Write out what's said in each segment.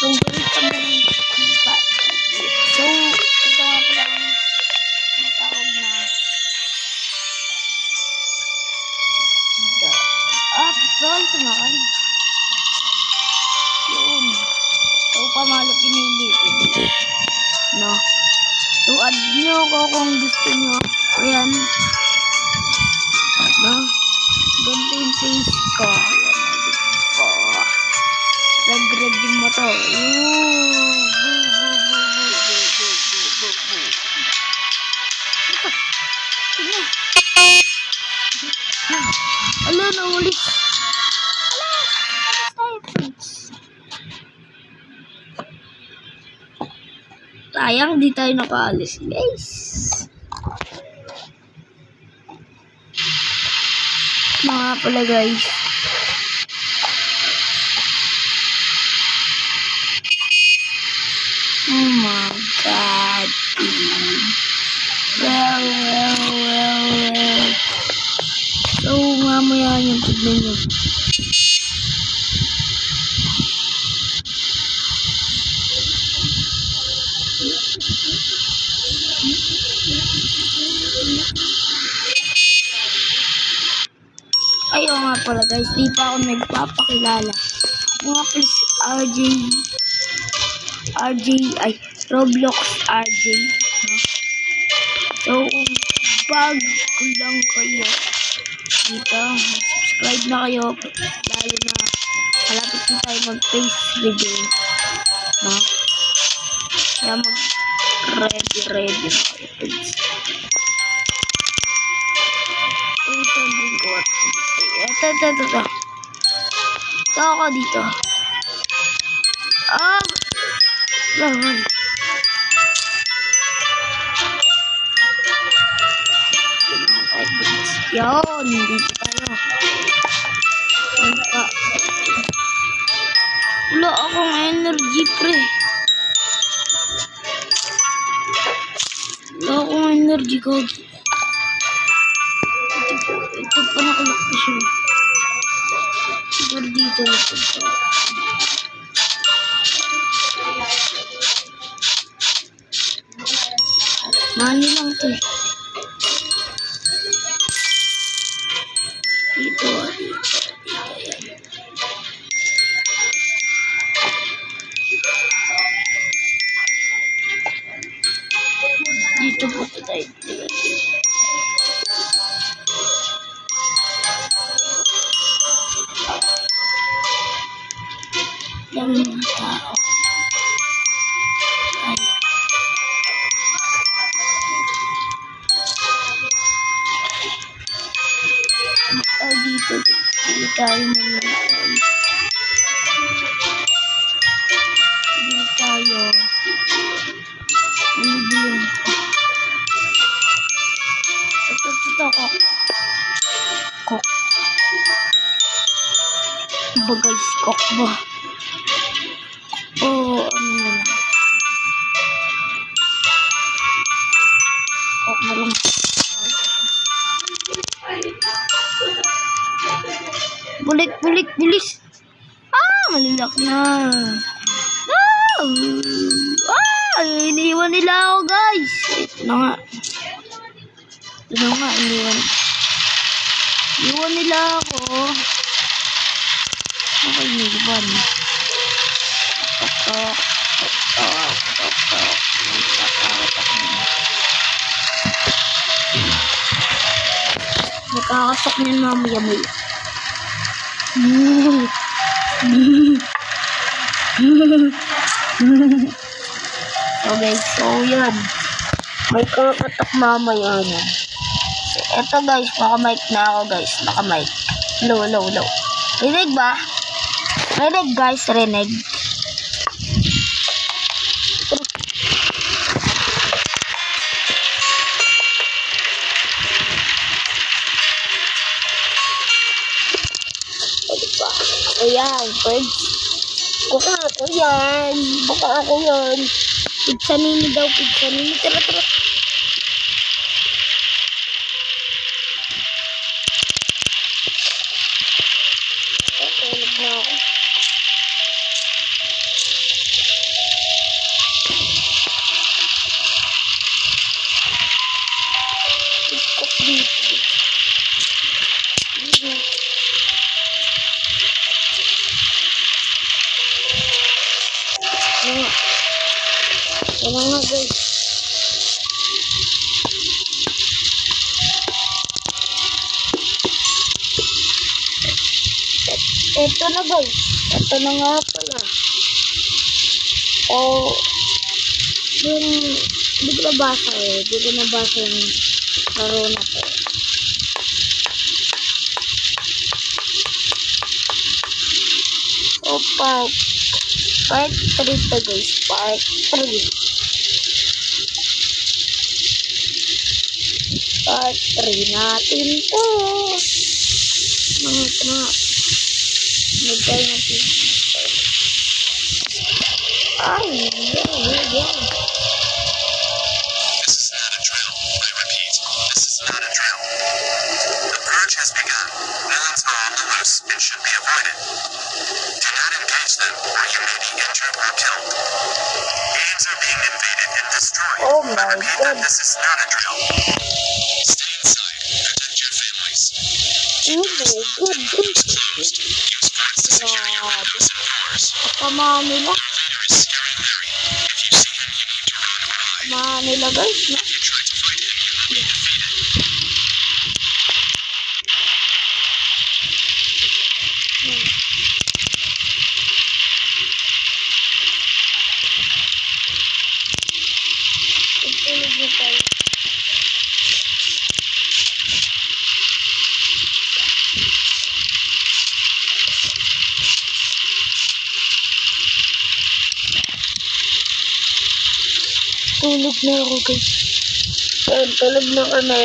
So, galit kami ng iba. So, ito nga pala ang tawag na patrol sa makay. Yun. So, pamalo pinili. No? So, add nyo ko kung gusto nyo. Ayan. No? Ganito yung face ko. Red yung moto. Ala, naulit. Sayang, di tayo nakaalis, guys. Mga pala, guys. Oh my God. Well. So, mamaya yung tignan nyo. Ayaw nga pala, guys. Di pa ako nagpapakilala. Mga please, Roblox RJ. No? So, bago lang kayo dito, subscribe na kayo. Lalo na, malapit na tayo mag-face reveal. No? Kaya mag-ready na kayo. Ito. Ito ako dito. Lawan. Yun, dito tayo. Wala akong energy, pre. Wala akong energy, God. Ito pa nakalak na siya. Siguro dito na ito. Mani lang ito. Dito. Dito po tayo. Dami mga tao. Dito tayo mamalakay. Dito tayo. Nalibilang ko. Ito, kok. Ba guys, kok ba? Ano na lang. Kok na lang. Bulik. Malilak na. Iniwan nila ako, guys. Ito na nga, iniwan nila ako. Okay, iniwan. Tok. Nakakasok niyan mamaya. Okay, so yan. May kakatok mamaya yan. So, eto guys, naka-mic na ako guys. Naka-mic. Low. Rinig ba? Rinig guys, rinig. Ayan, friends. Baka ako yan. Pizza nini daw. Tara. Okay, na ako. Yan na nga guys. Ito na guys. Ito na nga pala. Oh, yung hindi ko nabasa eh. Hindi ko nabasa yung laro na to. So, part 3 to guys. Part 3. Part 3 natin to. Ito na. Nagtay natin. Ay, yan. This is not a drill. I repeat, this is not a drill. The purge has begun. Villains are on the loose and should be avoided. Do not engage them, or you may be injured or killed. Games are being invaded and destroyed. Oh I my repeat God. that this is not a drill. Stay inside. Protect your families. Oh my God. Closed. Use cords to secure your windows and doors. Kasama nila. Vader is scary Larry. If you see him, you need to run or hide. Kasama nila guys. No? If you try to fight him, you will be defeated. Tulog na tayo. Tulog na ako guys. Ayun, tulog na kami.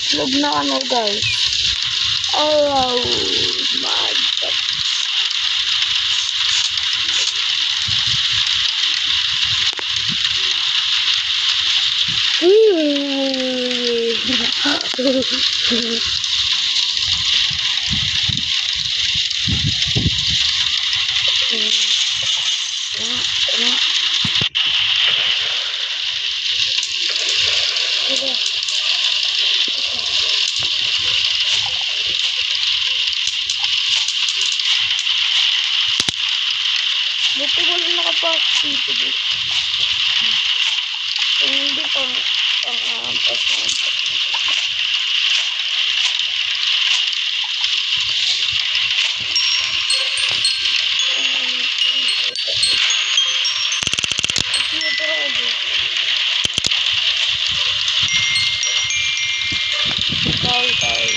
Tulog na kami guys. Oh my God. Buti wala nakapasok dito guys. Kung hindi pang-ampas. Tayo.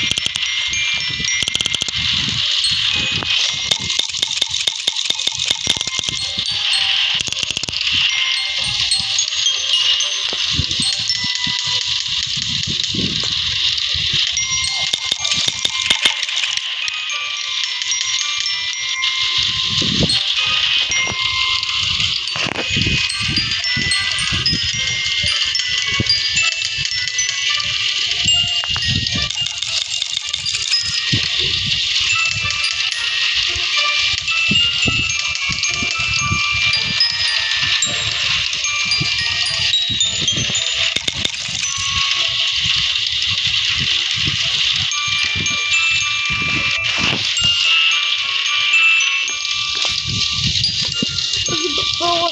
Bawal.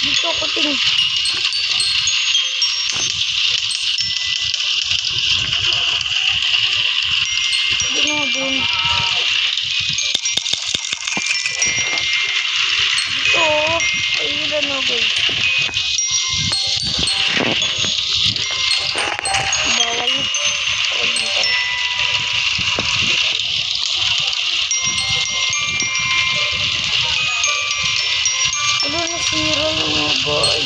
Dito ako tingin. Hindi nga dun. Dito. Ayun na guys. Bawal. Bawal dito. Ano nasira yung mga boy?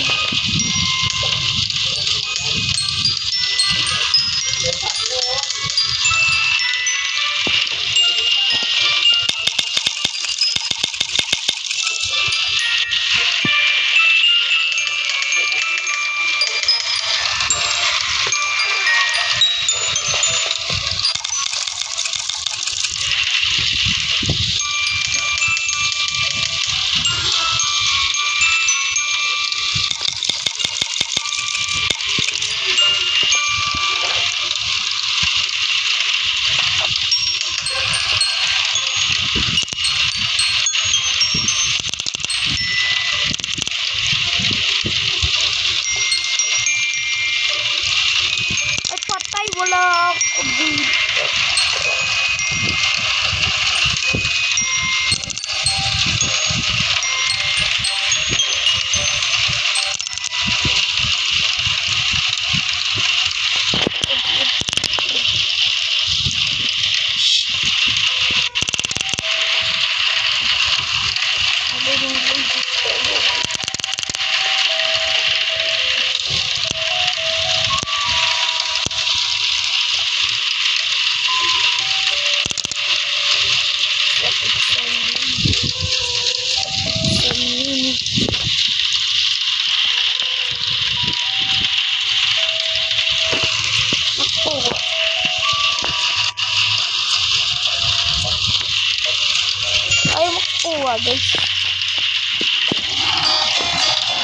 nakuha guys.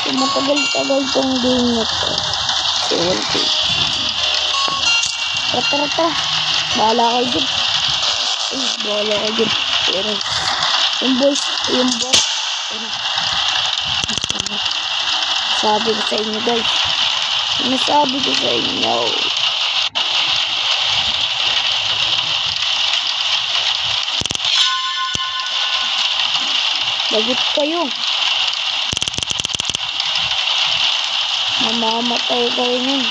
So, matagal-tagal tong game na to. So, 1K. Tara. Bahala kayo dyan. Ay, bahala kayo dyan. Pero, yung boss. Ano? Sabi ko sa inyo guys. Sinasabi ko sa inyo. Lagot kayo. Mamamatay kayo nun.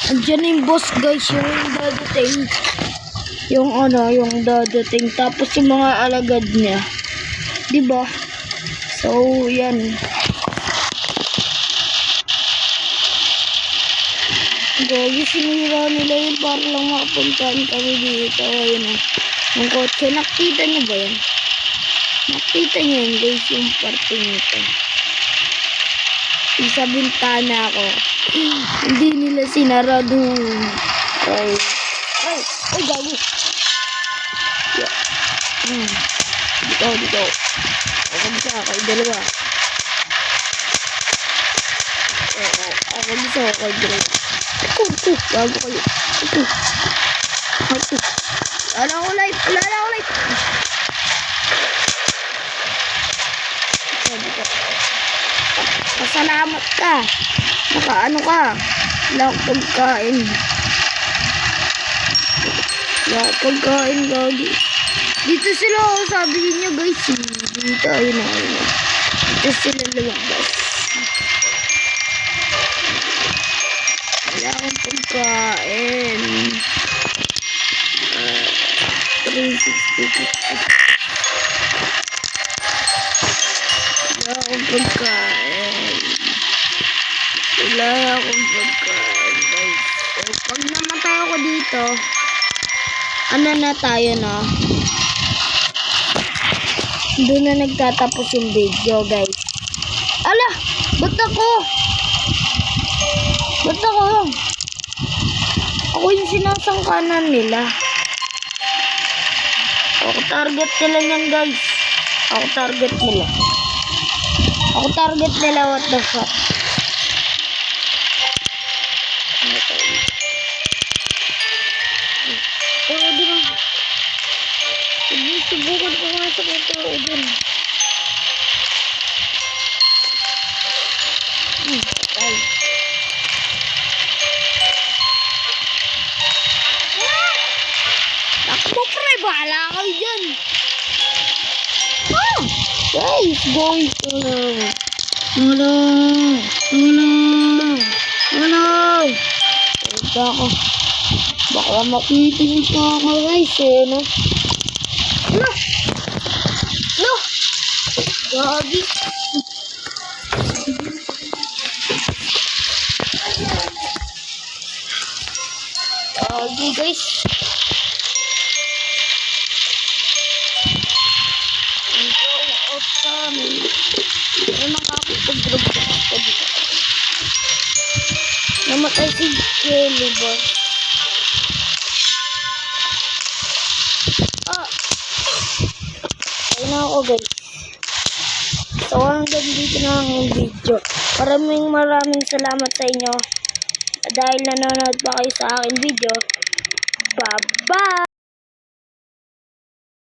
Andiyan yung boss guys. Yung dadating. Yung dadating. Tapos yung mga alagad niya. Diba? So, yan. Gagi, sinira nila yun para lang makapuntahan kami dito. Ayun o. Yung kotse, nakita niyo ba yan? Nakita niyo yun guys, yung parte nito. Sa bintana ako. Hindi nila sinara doon. Ay, gagi. Yeah. Dito. Ako bisa, kayo dalawa. Ako bisa, kayo dalawa. Gago kayo. Wala ko life. Pasalamat ka. Nakaano ka. Wala akong pagkain. Gagi. Dito sila ako, sabi niyo guys. Dito, ayun. Dito sila lumabas. Wala akong pagkain. 360. Wala akong pagkain, guys. So, pag namatay ako dito, ano na tayo, no? Doon na nagtatapos yung video, guys. Ala! Ba't ako? Ako yung sinasangkanan nila. Ako target nila yan, guys. Ako target nila, what the fuck. Di ba? Subukan ko nga sa kotoro dun. Patay. Takbo pre, bahala kayo dyan. Guys. Punta ako. Baka makitin pa ako guys no? Gagi. Guys. Ang go out sa amin. Ay makakapag-drop ko dito. Namatay si Jelly Boy. Ayun na ako guys. So hanggang dito na ang video. Maraming salamat sa inyo. Dahil nanonood pa kayo sa aking video. Bye-bye!